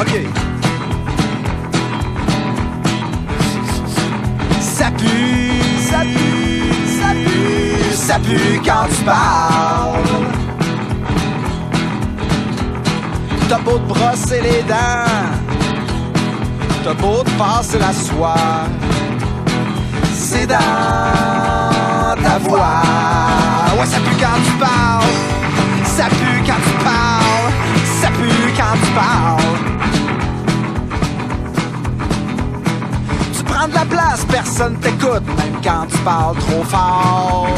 OK. Ça pue, ça pue, ça pue, ça pue quand tu parles. T'as beau te brosser les dents, t'as beau te passer la soie, c'est dans ta voix. Ouais, ça pue quand tu parles, ça pue quand tu parles, ça pue quand tu parles. Tu prends de la place, personne t'écoute, même quand tu parles trop fort.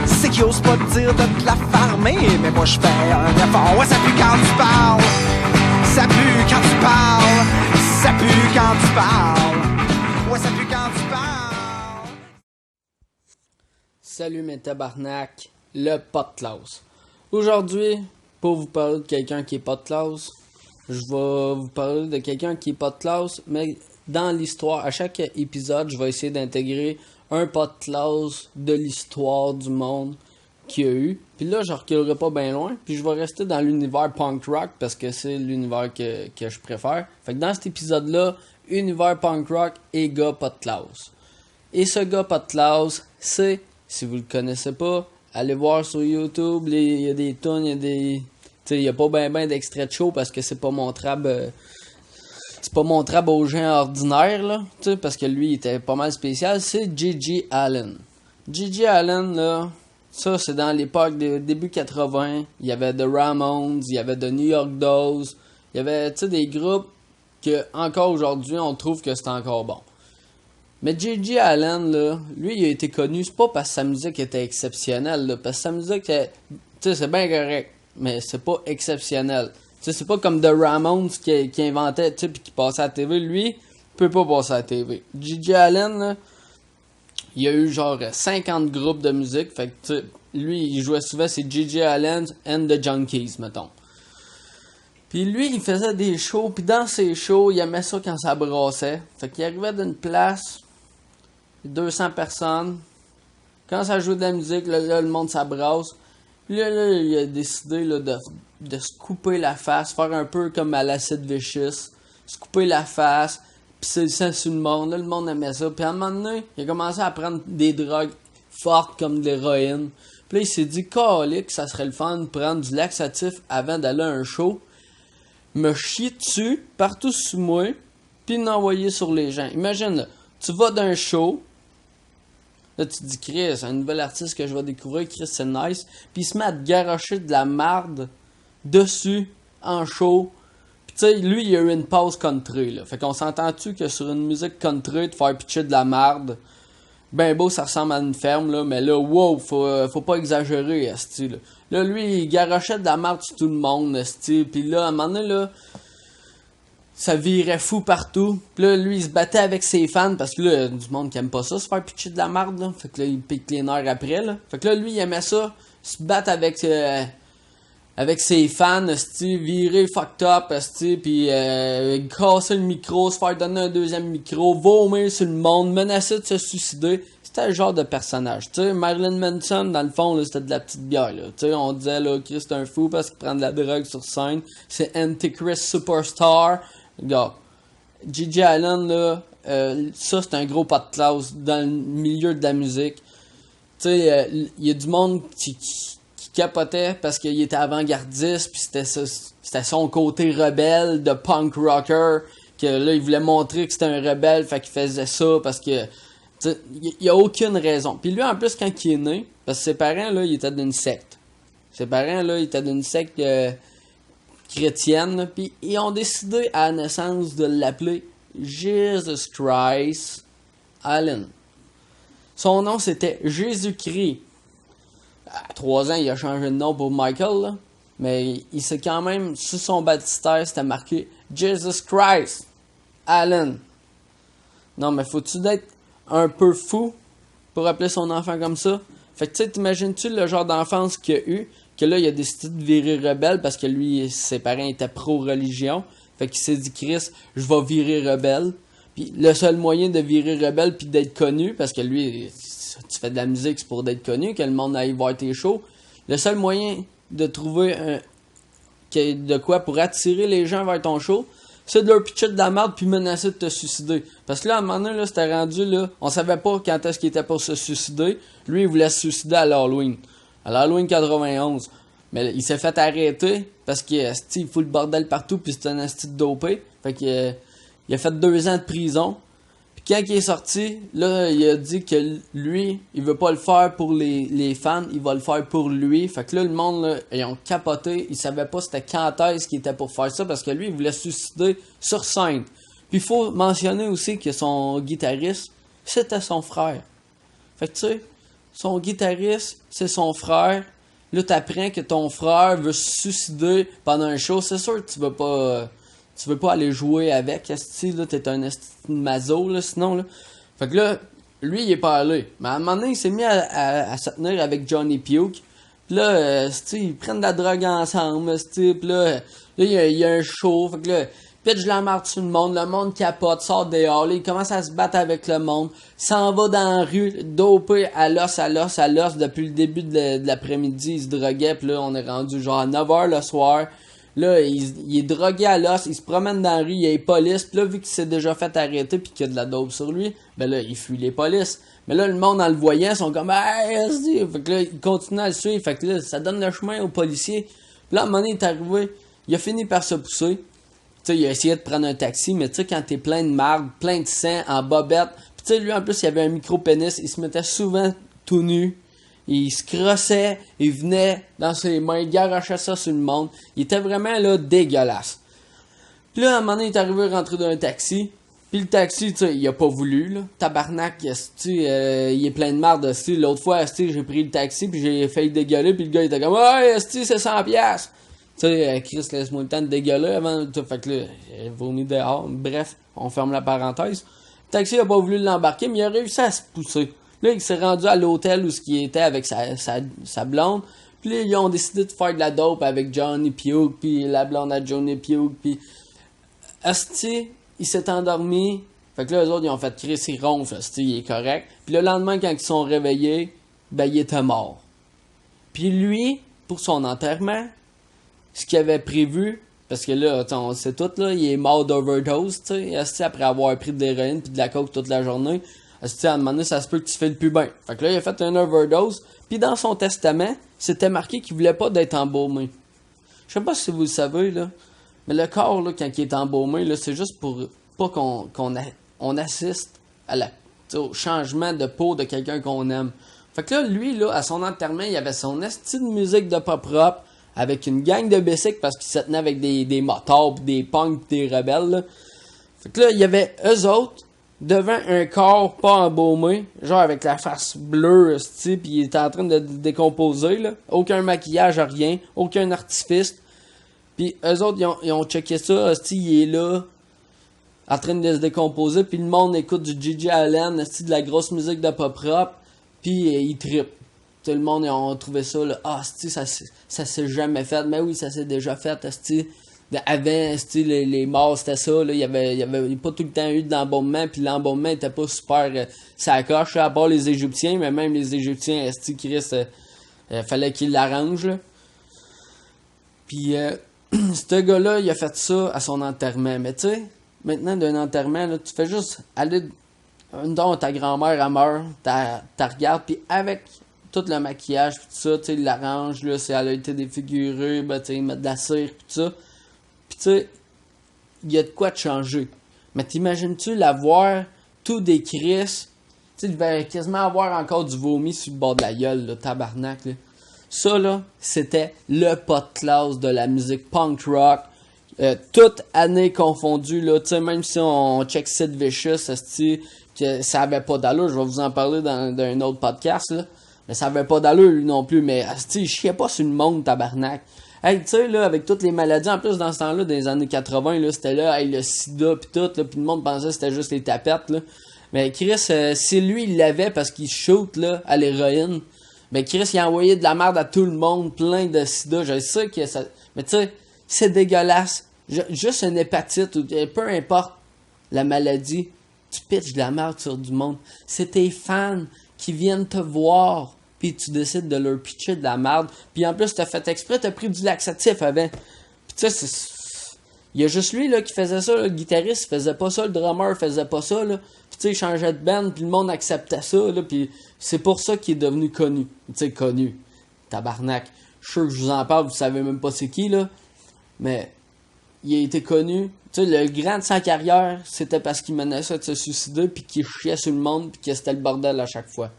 C'est qu'ils osent pas te dire de te la farmer, mais moi je fais un effort. Ouais, ça pue quand tu parles, ça pue quand tu parles, ça pue quand tu parles. Ouais, ça pue quand tu parles. Salut mes tabarnak, le pas de classe. Aujourd'hui, pour vous parler de quelqu'un qui est pas de classe, je vais vous parler de quelqu'un qui est pas de classe, mais dans l'histoire, à chaque épisode, je vais essayer d'intégrer un pas de classe de l'histoire du monde qu'il y a eu. Puis là, je reculerai pas bien loin, puis je vais rester dans l'univers punk rock parce que c'est l'univers que je préfère. Fait que dans cet épisode-là, univers punk rock et gars pas de classe. Et ce gars pas de classe, c'est, si vous le connaissez pas, allez voir sur YouTube, il y a des tunes, il y a des... Tu sais, il y a pas ben d'extraits de show parce que c'est pas montrable... c'est pas montrable aux gens ordinaires, là, tu sais, parce que lui, il était pas mal spécial. C'est G.G. Allin. G.G. Allin, là, ça, c'est dans l'époque des début 80. Il y avait The Ramones, il y avait The New York Dolls. Il y avait, tu sais, des groupes que, encore aujourd'hui, on trouve que c'est encore bon. Mais G.G. Allin, là, lui, il a été connu, c'est pas parce que sa musique était exceptionnelle, là, parce que sa musique, tu sais, c'est bien correct, mais c'est pas exceptionnel. Tu sais, c'est pas comme The Ramones qui inventait, tu sais, pis qui passait à la TV. Lui, il peut pas passer à la TV. G.G. Allin, là, il y a eu genre 50 groupes de musique. Fait que, tu sais, lui, il jouait souvent, c'est G.G. Allin and the Junkies, mettons. Puis lui, il faisait des shows, puis dans ses shows, il aimait ça quand ça brassait. Fait qu'il arrivait d'une place, 200 personnes. Quand ça jouait de la musique, là le monde s'abrasse. Puis là, il a décidé là, de se couper la face, faire un peu comme à l'acide Vicious, se couper la face, pisser le sang sur le monde. Là, le monde aimait ça. Puis à un moment donné, il a commencé à prendre des drogues fortes comme de l'héroïne. Puis là, il s'est dit, calique, ça serait le fun de prendre du laxatif avant d'aller à un show, me chier dessus, partout sous moi, puis l'envoyer sur les gens. Imagine, là, tu vas d'un show, là, tu te dis, Chris, un nouvel artiste que je vais découvrir, Chris, c'est nice. Puis il se met à te garocher de la marde dessus, en show. Puis tu sais, lui, il a eu une pause country, là. Fait qu'on s'entend-tu que sur une musique country, de faire pitcher de la marde, ben beau, ça ressemble à une ferme, là. Mais là, wow, faut pas exagérer, esti, là. Là, lui, il garochait de la marde sur tout le monde, esti. Puis là, à un moment donné, là, ça virait fou partout. Puis là, lui, il se battait avec ses fans parce que là, il y a du monde qui aime pas ça, se faire pitcher de la marde, là. Fait que là, il pique les nerfs après, là. Fait que là, lui, il aimait ça, se battre avec ses fans, esti, virer fucked up, esti, pis casser le micro, se faire donner un deuxième micro, vomir sur le monde, menacer de se suicider. C'était le genre de personnage, tu sais. Marilyn Manson, dans le fond, là, c'était de la petite bière, là. Tu sais, on disait, là, Chris, c'est un fou parce qu'il prend de la drogue sur scène. C'est Antichrist Superstar. Regarde, G.G. Allin, là, ça, c'est un gros pas de classe dans le milieu de la musique. Tu sais, il y a du monde qui capotait parce qu'il était avant-gardiste, puis c'était son côté rebelle de punk rocker, que là, il voulait montrer que c'était un rebelle, fait qu'il faisait ça parce que... Il y a aucune raison. Puis lui, en plus, quand il est né, parce que ses parents, là, ils étaient d'une secte. Ses parents, là, ils étaient d'une secte chrétienne, puis ils ont décidé à la naissance de l'appeler Jesus Christ Allin. Son nom, c'était Jésus-Christ. À 3 ans, il a changé de nom pour Michael, là. Mais il s'est quand même, sur son baptistère, c'était marqué Jesus Christ Allin. Non, mais faut-tu d'être un peu fou pour appeler son enfant comme ça? Fait que tu sais, t'imagines-tu le genre d'enfance qu'il a eu, que là, il a décidé de virer rebelle parce que lui, ses parents étaient pro-religion. Fait qu'il s'est dit, Chris, je vais virer rebelle. Puis le seul moyen de virer rebelle puis d'être connu, parce que lui, tu fais de la musique, c'est pour d'être connu, que le monde aille voir tes shows. Le seul moyen de trouver de quoi pour attirer les gens vers ton show, c'est de leur pitcher de la merde puis menacer de te suicider. Parce que là, à un moment donné, là, c'était rendu, là, on savait pas quand est-ce qu'il était pour se suicider. Lui, il voulait se suicider à l'Halloween. À l'Halloween 91. Mais il s'est fait arrêter parce qu'il fout le bordel partout puis c'est un asti de dopé. Fait que il a fait 2 ans de prison. Puis quand il est sorti, là, il a dit que lui, il veut pas le faire pour les fans, il va le faire pour lui. Fait que là, le monde, là, ils ont capoté. Ils savaient pas c'était quand est-ce qu'il était pour faire ça parce que lui, il voulait se suicider sur scène. Puis il faut mentionner aussi que son guitariste, c'était son frère. Fait que tu sais, son guitariste, c'est son frère. Là, t'apprends que ton frère veut se suicider pendant un show. C'est sûr que tu veux pas aller jouer avec, esti, là, t'es un esti de maso, là, sinon, là. Fait que là, lui, il est pas allé. Mais à un moment donné, il s'est mis à se tenir avec Johnny Puke. Pis là, ils prennent de la drogue ensemble, esti. Pis là, il y a un show. Fait que là, pitch la marde sur le monde capote, sort dehors, là, il commence à se battre avec le monde, s'en va dans la rue, dopé à l'os, depuis le début de l'après-midi, il se droguait, pis là, on est rendu genre à 9h le soir, là, il est drogué à l'os, il se promène dans la rue, il y a les polices, pis là, vu qu'il s'est déjà fait arrêter pis qu'il y a de la dope sur lui, ben là, il fuit les polices. Mais là, le monde, en le voyant, sont comme, hey, fait que là, il continue à le suivre, fait que là, ça donne le chemin aux policiers. Pis là, à un moment donné, il est arrivé, il a fini par se pousser. Tu sais, il a essayé de prendre un taxi, mais tu sais, quand t'es plein de marde, plein de sang, en bobette, pis tu sais, lui, en plus, il avait un micro-pénis, il se mettait souvent tout nu, il se crossait, il venait dans ses mains, il garochait ça sur le monde, il était vraiment, là, dégueulasse. Puis là, à un moment donné, il est arrivé à rentrer dans un taxi, puis le taxi, tu sais, il a pas voulu, là, tabarnak, il est plein de marde, esti, l'autre fois, esti, j'ai pris le taxi, puis j'ai failli dégueuler, puis le gars, il était comme, ouais, esti, c'est 100$. Tu sais, Chris, laisse-moi le temps de dégueuler avant. Fait que là, il vomi dehors. Bref, on ferme la parenthèse. Le taxi a pas voulu l'embarquer, mais il a réussi à se pousser. Là, il s'est rendu à l'hôtel où il était avec sa blonde. Puis là, ils ont décidé de faire de la dope avec Johnny Puke, puis la blonde à Johnny Puke, puis asti, il s'est endormi. Fait que là, eux autres, ils ont fait Chris, il ronfle, asti, il est correct. Puis le lendemain, quand ils sont réveillés, ben, il était mort. Puis lui, pour son enterrement, ce qu'il avait prévu, parce que là, on le sait tout, là, il est mort d'overdose, tu sais, après avoir pris de l'héroïne puis de la coke toute la journée, à un moment donné, ça se peut que tu fais le plus bien. Fait que là, il a fait un overdose, puis dans son testament, c'était marqué qu'il voulait pas d'être embaumé. Je sais pas si vous le savez, là, mais le corps, là, quand il est embaumé, là, c'est juste pour pas qu'on assiste au changement de peau de quelqu'un qu'on aime. Fait que là, lui, là, à son enterrement, il avait son esti de musique de pop rock, avec une gang de bicycles parce qu'ils se tenaient avec des motards, pis des punks, pis des rebelles, là. Fait que là, il y avait eux autres devant un corps pas embaumé, genre avec la face bleue, pis il était en train de décomposer, là. Aucun maquillage, rien, aucun artifice. Pis eux autres, ils ont checké ça, il est là, en train de se décomposer, pis le monde écoute du Gigi Allen, de la grosse musique de pop rock, pis il trippe. Tout le monde, ils ont trouvé ça, là, ça s'est jamais fait. Mais oui, ça s'est déjà fait, avant, les morts, c'était ça, là, il y avait pas tout le temps eu d'embaumement, puis l'embaumement était pas super, ça coche, à part les Égyptiens, mais même les Égyptiens, Chris, fallait qu'ils l'arrangent, là. Puis, ce gars-là, il a fait ça à son enterrement. Mais tu sais, maintenant, d'un enterrement, là, tu fais juste aller, donc ta grand-mère, elle meurt, t'as regardes, puis avec tout le maquillage pis tout ça, tu sais, il l'arrange, là, si elle a été défigurée, ben, tu sais, il met de la cire pis tout ça. Pis tu sais, il y a de quoi de changer. Mais t'imagines-tu l'avoir tout décrit, tu sais, il devait quasiment avoir encore du vomi sur le bord de la gueule, là, tabarnak, là. Ça, là, c'était le pot de classe de la musique punk rock, toute année confondue, là, tu sais, même si on check Sid Vicious, que ça avait pas d'allure, je vais vous en parler dans un autre podcast, là. Mais ça avait pas d'allure, lui non plus. Mais, il chiait pas sur le monde, tabarnak. Hey, tu sais, là, avec toutes les maladies, en plus, dans ce temps-là, dans les années 80, là, c'était là, hey, le sida pis tout, là, pis le monde pensait que c'était juste les tapettes, là. Mais Chris, si lui, il l'avait parce qu'il shoot, là, à l'héroïne, ben Chris, il a envoyé de la merde à tout le monde, plein de sida. Je sais que ça... Mais tu sais, c'est dégueulasse. Juste une hépatite, ou peu importe la maladie, tu pitches de la merde sur du monde. C'est tes fans qui viennent te voir puis tu décides de leur pitcher de la merde, puis en plus t'as fait exprès, t'as pris du laxatif avant. Puis tu sais, il y a juste lui là qui faisait ça, là, le guitariste faisait pas ça, le drummer faisait pas ça, là. Puis tu sais, il changeait de band, puis le monde acceptait ça, là, puis c'est pour ça qu'il est devenu connu. Tu sais, connu. Tabarnak. Je suis sûr que je vous en parle, vous savez même pas c'est qui, là. Mais il a été connu. Tu sais, le grand de sa carrière, c'était parce qu'il menaçait de se suicider, puis qu'il chiait sur le monde, puis que c'était le bordel à chaque fois.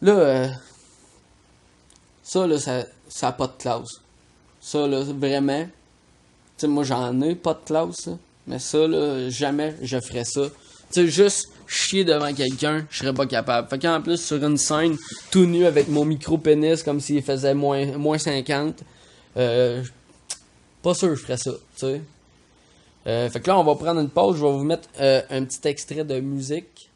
Là, ça, là, ça a pas de classe. Ça, là, vraiment. Tu sais, moi, j'en ai pas de classe, là. Mais ça, là, jamais je ferais ça. Tu sais, juste chier devant quelqu'un, je serais pas capable. Fait qu'en plus, sur une scène, tout nu, avec mon micro-pénis, comme s'il faisait moins 50, pas sûr que je ferais ça, tu sais. Fait que là, on va prendre une pause. Je vais vous mettre un petit extrait de musique.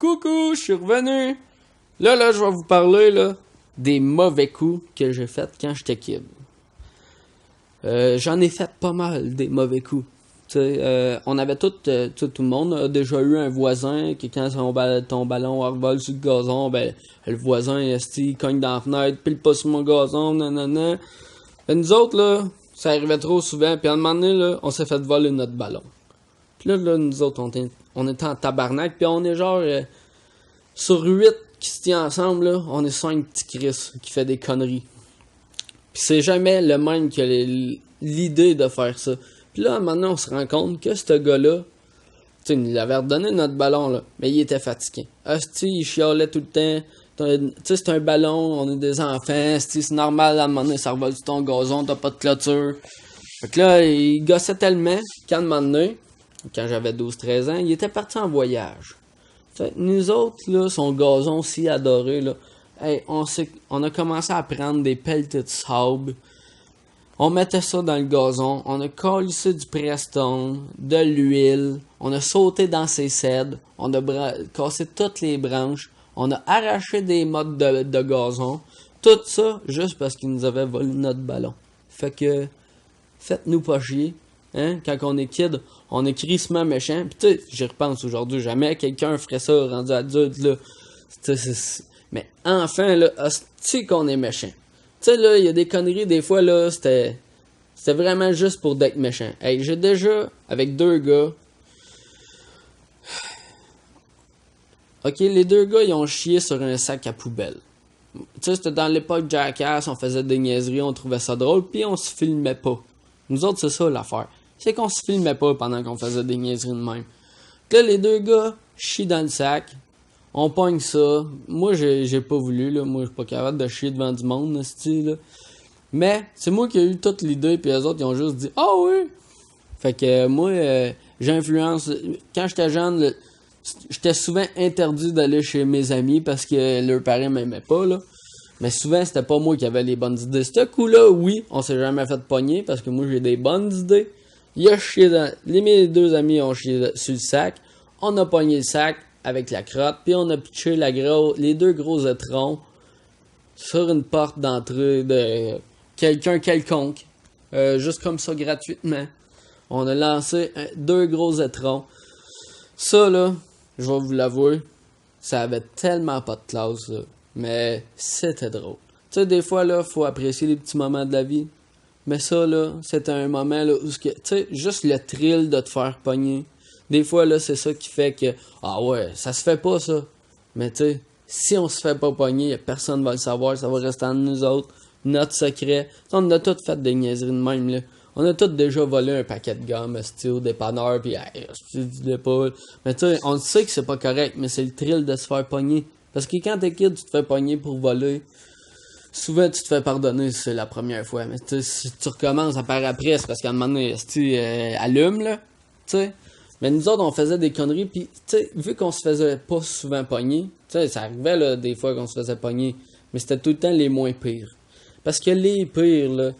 Coucou, je suis revenu. Là, je vais vous parler là des mauvais coups que j'ai fait quand j'étais kid. J'en ai fait pas mal des mauvais coups. On avait tout le monde a déjà eu un voisin qui quand ton ballon revole sur le gazon, ben le voisin il cogne dans la fenêtre, pile pas sur mon gazon, nanana. Et nous autres là, ça arrivait trop souvent, puis à un moment donné là, on s'est fait voler notre ballon. Puis là nous autres on était en tabarnak, puis on est genre sur 8 qui se tient ensemble là, on est 5 petits Chris qui fait des conneries. Puis c'est jamais le même qui a l'idée de faire ça. Puis là, maintenant, on se rend compte que ce gars-là, tu sais, il nous avait redonné notre ballon, là, mais il était fatigué. Hostie, il chialait tout le temps. Tu sais, c'est un ballon, on est des enfants, c'est normal, à un moment donné, ça revole sur ton gazon, t'as pas de clôture. Fait que là, il gossait tellement qu'à un moment donné, quand j'avais 12-13 ans, il était parti en voyage. Fait que nous autres, là, son gazon si adoré, là, hey, on a commencé à prendre des pelletés de sable. On mettait ça dans le gazon, on a collissé du Preston, de l'huile, on a sauté dans ses cèdres, on a cassé toutes les branches, on a arraché des mottes de gazon, tout ça juste parce qu'ils nous avaient volé notre ballon. Fait que, faites-nous pas chier, hein, quand on est kid, on est crissement méchant, pis tu sais, j'y repense aujourd'hui, jamais quelqu'un ferait ça rendu adulte, là. Mais enfin, là, hostie qu'on est méchant. Tu sais, là, il y a des conneries, des fois, là, c'était vraiment juste pour d'être méchant. Hey, j'ai déjà, avec 2 gars... Ok, les 2 gars, ils ont chié sur un sac à poubelle. Tu sais, c'était dans l'époque Jackass, on faisait des niaiseries, on trouvait ça drôle, puis on se filmait pas. Nous autres, c'est ça, l'affaire. C'est qu'on se filmait pas pendant qu'on faisait des niaiseries de même. Là, les 2 gars chient dans le sac. On pogne ça. Moi, j'ai pas voulu, là. Moi, je suis pas capable de chier devant du monde, là. Mais, c'est moi qui ai eu toute l'idée, puis les autres, ils ont juste dit « Ah oui! » Fait que, moi, j'influence... Quand j'étais jeune, j'étais souvent interdit d'aller chez mes amis parce que leurs parents m'aimaient pas, là. Mais souvent, c'était pas moi qui avais les bonnes idées. Ce coup-là, oui, on s'est jamais fait pogner parce que moi, j'ai des bonnes idées. Il a chié dans... Mes 2 amis ont chié sur le sac. On a pogné le sac avec la crotte, puis on a pitché les 2 gros étrons sur une porte d'entrée de quelqu'un quelconque, juste comme ça gratuitement. On a lancé 2 gros étrons. Ça, là, je vais vous l'avouer, ça avait tellement pas de classe, là. Mais c'était drôle. Tu sais, des fois, là, faut apprécier les petits moments de la vie. Mais ça, là, c'était un moment, là, où, tu sais, juste le thrill de te faire pogner. Des fois, là, c'est ça qui fait que, ah ouais, ça se fait pas, ça. Mais tu sais, si on se fait pas pogner, personne va le savoir, ça va rester entre nous autres. Notre secret. T'sais, on a tous fait des niaiseries de même, là. On a tous déjà volé un paquet de gomme, au dépanneur, pis, hey, dis-le pas. Mais tu sais, on sait que c'est pas correct, mais c'est le thrill de se faire pogner. Parce que quand t'es kid, tu te fais pogner pour voler. Souvent, tu te fais pardonner si c'est la première fois. Mais tu sais, si tu recommences à part après, c'est parce qu'à un moment donné, allume, là. Tu sais. Mais nous autres, on faisait des conneries, pis, tu sais, vu qu'on se faisait pas souvent pogner, tu sais, ça arrivait, là, des fois qu'on se faisait pogner, mais c'était tout le temps les moins pires. Parce que les pires, là,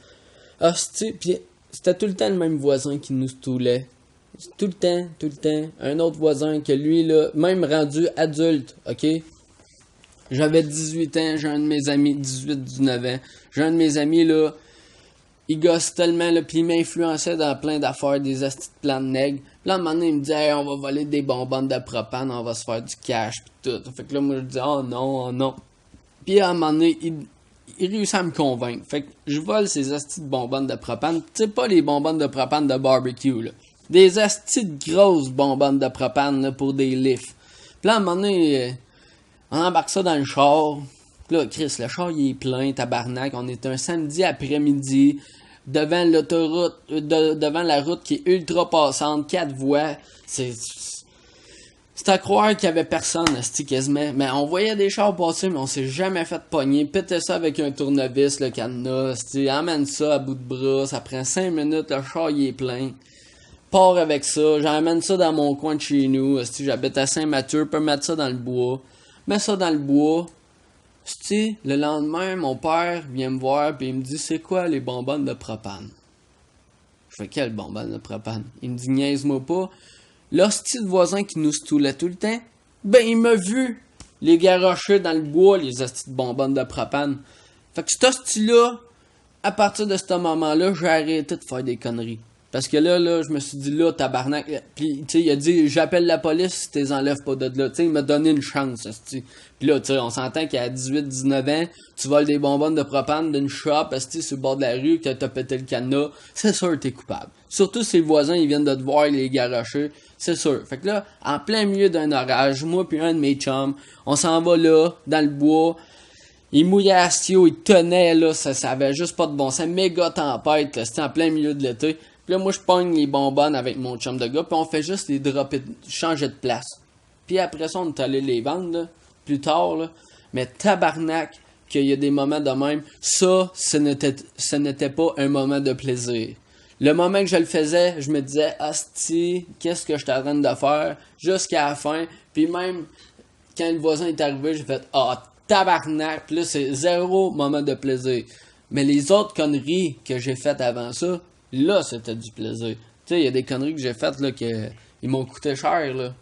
hostie, pis c'était tout le temps le même voisin qui nous stoulait. Tout le temps, un autre voisin que lui, là, même rendu adulte, ok? J'avais 18 ans, j'ai un de mes amis, 18-19 ans, j'ai un de mes amis, là, il gosse tellement, là, pis il m'influençait dans plein d'affaires, des astis de plans de nègres. Pis là, à un moment donné, il me dit, hey, on va voler des bonbonnes de propane, on va se faire du cash, pis tout. Fait que là, moi, je dis, oh non. Pis à un moment donné, il réussit à me convaincre. Fait que je vole ces astis de bonbonnes de propane. Tu sais, pas les bonbonnes de propane de barbecue, là. Des astis de grosses bonbonnes de propane, là, pour des lifts. Pis là, à un moment donné, on embarque ça dans le char. Pis là, Chris, le char, il est plein, tabarnak. On est un samedi après-midi, devant l'autoroute, devant la route qui est ultra passante, 4 voies. C'est à croire qu'il y avait personne, quasiment. Mais on voyait des chars passer, mais on s'est jamais fait pogner. Péter ça avec un tournevis, le cadenas, emmène ça à bout de bras, ça prend 5 minutes, le char il est plein. Pars avec ça, j'emmène ça dans mon coin de chez nous, j'habite à Saint-Mathieu, peux mettre ça dans le bois. Mets ça dans le bois. Le lendemain, mon père vient me voir pis il me dit, c'est quoi les bonbonnes de propane? Je fais, quelle bonbonne de propane? Il me dit, niaise-moi pas. L'hostie de voisin qui nous stoulait tout le temps, ben il m'a vu les garocher dans le bois, les hosties de bonbonnes de propane. Fait que cet hostie-là, à partir de ce moment-là, j'ai arrêté de faire des conneries. Parce que là, je me suis dit, là, tabarnak. Puis, tu sais, il a dit, j'appelle la police si t'es enlèves pas de là. Tu sais, il m'a donné une chance, hostie. Puis là, tu sais, on s'entend qu'à 18-19 ans, tu voles des bonbonnes de propane d'une shop, hostie, sur le bord de la rue, que t'as pété le cadenas. C'est sûr que t'es coupable. Surtout si les voisins, ils viennent de te voir les garocher. C'est sûr. Fait que là, en plein milieu d'un orage, moi puis un de mes chums, on s'en va là, dans le bois. Il mouillait à Astio, il tenait, là, ça avait juste pas de bon sens. Méga tempête, là, c'était en plein milieu de l'été. Puis là, moi, je pogne les bonbonnes avec mon chum de gars, puis on fait juste les dropper, changer de place. Puis après ça, on est allé les vendre, là, plus tard, là. Mais tabarnak, qu'il y a des moments de même, ça, ce n'était pas un moment de plaisir. Le moment que je le faisais, je me disais, asti, qu'est-ce que je suis en train de faire, jusqu'à la fin. Puis même, quand le voisin est arrivé, j'ai fait, tabarnak, puis là, c'est 0 moment de plaisir. Mais les autres conneries que j'ai faites avant ça, là, c'était du plaisir. Tu sais, il y a des conneries que j'ai faites, là, que ils m'ont coûté cher, là.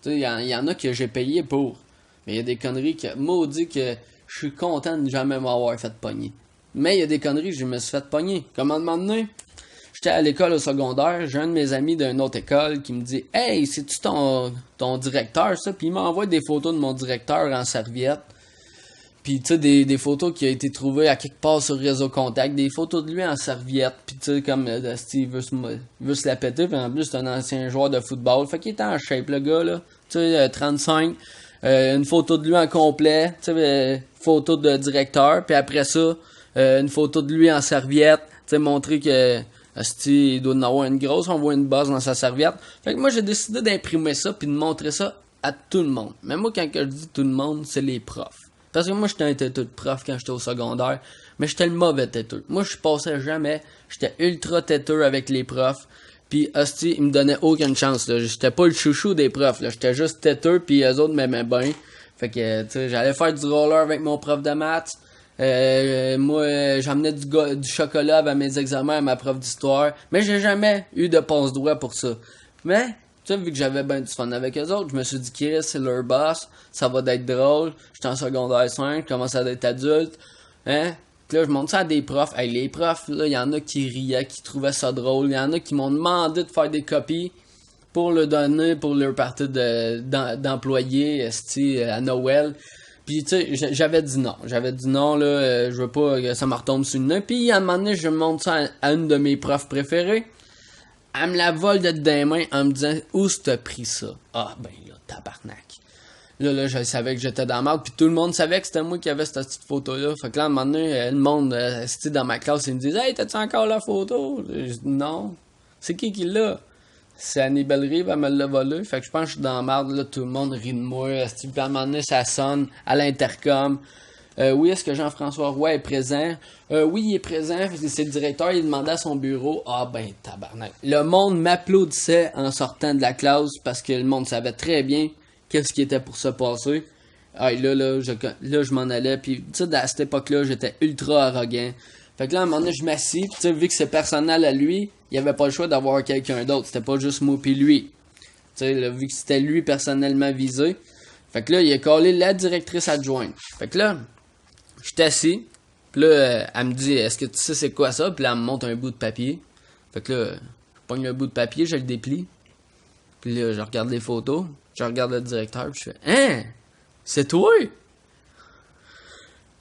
Tu sais, il y en a que j'ai payé pour. Mais il y a des conneries que, maudit que je suis content de jamais m'avoir fait pogner. Mais il y a des conneries que je me suis fait pogner. Comme à un moment donné, j'étais à l'école au secondaire, j'ai un de mes amis d'une autre école qui me dit « Hey, c'est-tu ton directeur, ça? » Puis il m'envoie des photos de mon directeur en serviette. Puis tu sais, des photos qui ont été trouvées à quelque part sur Réseau Contact, des photos de lui en serviette, puis tu sais, comme Steve veut se la péter, puis en plus c'est un ancien joueur de football, fait qu'il était en shape le gars, là, tu sais, 35, une photo de lui en complet, tu sais, photo de directeur, puis après ça, une photo de lui en serviette, tu sais, montrer que il doit en avoir une grosse, on voit une base dans sa serviette. Fait que moi j'ai décidé d'imprimer ça, puis de montrer ça à tout le monde. Mais moi quand je dis tout le monde, c'est les profs. Parce que moi, j'étais un têteux de prof quand j'étais au secondaire, mais j'étais le mauvais têteux. Moi, je passais jamais, j'étais ultra têteux avec les profs, puis hostie, ils me donnaient aucune chance, là. J'étais pas le chouchou des profs, là. J'étais juste têteux, puis eux autres m'aimaient bien. Fait que, tu sais, j'allais faire du roller avec mon prof de maths. Moi, j'amenais du chocolat à mes examens à ma prof d'histoire, mais j'ai jamais eu de passe-droit pour ça. Mais... tu sais, vu que j'avais ben du fun avec eux autres, je me suis dit, Chris, c'est leur boss, ça va d'être drôle, j'étais en secondaire 5, je commence à être adulte, hein, puis là, je montre ça à des profs, hey, les profs, là, il y en a qui riaient, qui trouvaient ça drôle, il y en a qui m'ont demandé de faire des copies, pour le donner pour leur partie d'employés à Noël. Puis tu sais, j'avais dit non. Là, je veux pas que ça me retombe sur le nez. Puis à un moment donné, je montre ça à une de mes profs préférées. Elle me la vole de des mains en me disant où t'as pris ça? Ah ben là, tabarnak. Là, je savais que j'étais dans la merde, puis tout le monde savait que c'était moi qui avait cette petite photo-là. Fait que là, à un moment donné, le monde, dans ma classe, ils me disent « Hey, t'as-tu encore la photo? » Je dis « Non. » C'est qui l'a? C'est Annie Bellerive, elle me l'a volé. Fait que je pense que je suis dans la merde, là, tout le monde rit de moi. Puis à un moment donné, ça sonne à l'intercom. Oui, est-ce que Jean-François Roy est présent? Oui, il est présent. C'est le directeur, il demandait à son bureau. Ah ben, tabarnak. Le monde m'applaudissait en sortant de la classe parce que le monde savait très bien qu'est-ce qui était pour se passer. Ah, là, je m'en allais. Puis, tu sais, à cette époque-là, j'étais ultra arrogant. Fait que là, à un moment donné, je m'assis. Puis, tu sais, vu que c'est personnel à lui, il avait pas le choix d'avoir quelqu'un d'autre. C'était pas juste moi pis lui. Tu sais, là, vu que c'était lui personnellement visé. Fait que là, il a collé la directrice adjointe. Fait que là, j'étais assis. Puis là, elle me dit, est-ce que tu sais c'est quoi ça? Puis là, elle me montre un bout de papier. Fait que là, je pogne le bout de papier, je le déplie. Puis là, je regarde les photos. Je regarde le directeur, puis je fais « Hein? C'est toi? »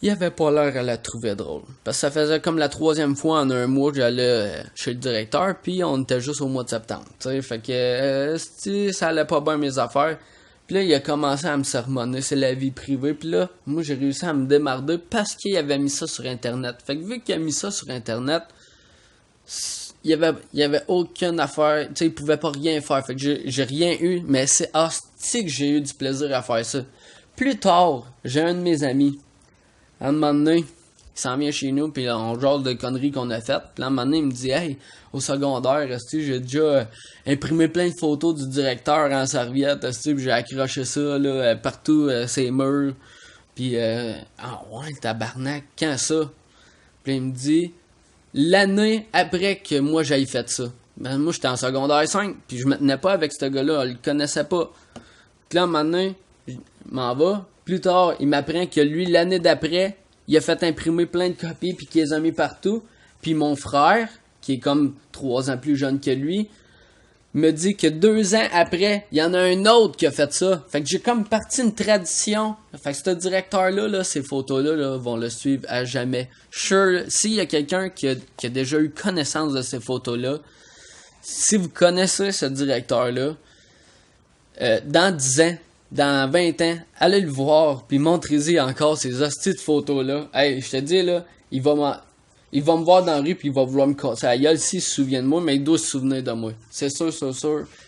Il avait pas l'air à la trouver drôle. Parce que ça faisait comme la 3e fois en un mois que j'allais chez le directeur, puis on était juste au mois de septembre. T'sais. Fait que ça allait pas bien mes affaires. Puis là, il a commencé à me sermonner, c'est la vie privée. Puis là, moi, j'ai réussi à me démarrer parce qu'il avait mis ça sur Internet. Fait que vu qu'il a mis ça sur Internet, il y avait aucune affaire, tu sais, il pouvait pas rien faire. Fait que j'ai rien eu, mais c'est que j'ai eu du plaisir à faire ça. Plus tard, j'ai un de mes amis. À un moment donné, il s'en vient chez nous, puis on jase de conneries qu'on a faites. Puis à un moment donné, il me dit « Hey, au secondaire, j'ai déjà imprimé plein de photos du directeur en serviette, puis j'ai accroché ça là, partout, ses murs. Puis, ah ouais, tabarnak, quand ça? » Puis il me dit... L'année après que moi j'aille fait ça. Ben, moi j'étais en secondaire 5, puis je me tenais pas avec ce gars-là, on le connaissait pas. Puis là, un moment donné, je m'en vais. Plus tard, il m'apprend que lui, l'année d'après, il a fait imprimer plein de copies, puis qu'il les a mis partout. Puis mon frère, qui est comme 3 ans plus jeune que lui, me dit que 2 ans après, il y en a un autre qui a fait ça. Fait que j'ai comme parti une tradition. Fait que ce directeur-là, là, ces photos-là là, vont le suivre à jamais. Sure, s'il y a quelqu'un qui a déjà eu connaissance de ces photos-là, si vous connaissez ce directeur-là, dans 10 ans, dans 20 ans, allez le voir, puis montrez-y encore ces hosties de photos-là. Hey, je te dis, là, il va me voir dans la rue, puis il va vouloir me casser la gueule s'il se souvient de moi, mais il doit se souvenir de moi. C'est sûr,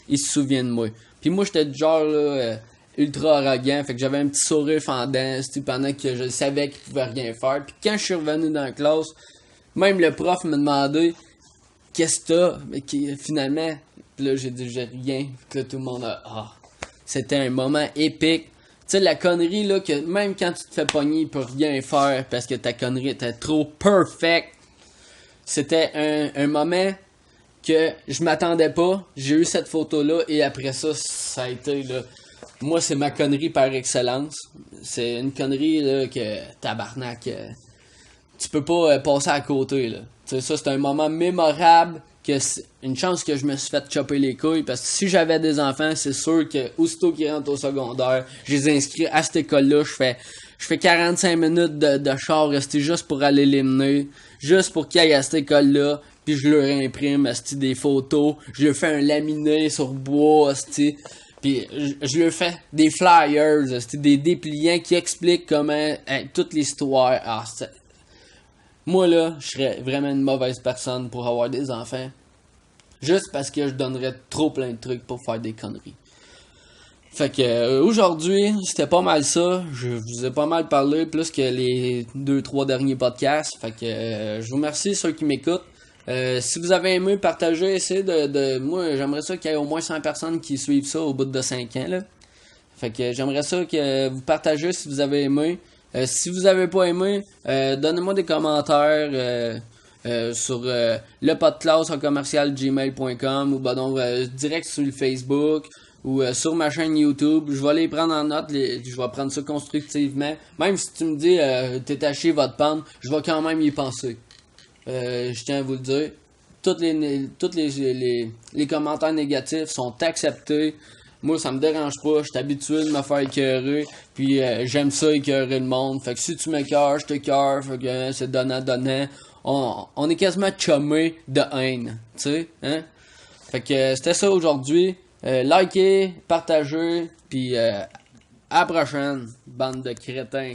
il se souvient de moi. Puis moi, j'étais du genre, là, ultra arrogant, fait que j'avais un petit sourire fendant, pendant que je savais qu'il pouvait rien faire. Puis quand je suis revenu dans la classe, même le prof me demandait « Qu'est-ce que t'as? » Mais finalement, là, j'ai dit « J'ai rien. » Puis là, tout le monde a « Ah! » C'était un moment épique. Tu sais, la connerie, là, que même quand tu te fais pogner, il peut rien faire parce que ta connerie était trop perfect. C'était un moment que je m'attendais pas. J'ai eu cette photo-là et après ça, ça a été, là... Moi, c'est ma connerie par excellence. C'est une connerie, là, que tabarnak... tu peux pas passer à côté, là. Tu sais, ça, c'est un moment mémorable, que c'est une chance que je me suis fait chopper les couilles, parce que si j'avais des enfants, c'est sûr que, aussitôt qu'ils rentrent au secondaire, je les inscris à cette école-là, je fais 45 minutes de char, rester juste pour aller les mener, juste pour qu'ils aillent à cette école-là, puis je leur imprime, des photos, je leur fais un laminé sur bois, puis je leur fais des flyers, des dépliants qui expliquent comment, toute l'histoire. Ah, moi, là, je serais vraiment une mauvaise personne pour avoir des enfants. Juste parce que je donnerais trop plein de trucs pour faire des conneries. Fait que aujourd'hui, c'était pas mal ça. Je vous ai pas mal parlé, plus que les 2-3 derniers podcasts. Fait que je vous remercie ceux qui m'écoutent. Si vous avez aimé, partagez, essayez de... Moi, j'aimerais ça qu'il y ait au moins 100 personnes qui suivent ça au bout de 5 ans, là. Fait que j'aimerais ça que vous partagez si vous avez aimé. Si vous avez pas aimé, donnez-moi des commentaires sur le podcast @gmail.com ou direct sur le Facebook ou sur ma chaîne YouTube. Je vais les prendre en note, je vais prendre ça constructivement. Même si tu me dis t'es taché votre panne, je vais quand même y penser. Je tiens à vous le dire. les commentaires négatifs sont acceptés. Moi, ça me dérange pas, je suis habitué de me faire écœurer, puis j'aime ça écœurer le monde. Fait que si tu m'écœures, je t'écœure, fait que c'est donnant. On est quasiment chummés de haine, tu sais, hein? Fait que c'était ça aujourd'hui. Likez, partagez, puis à la prochaine, bande de crétins.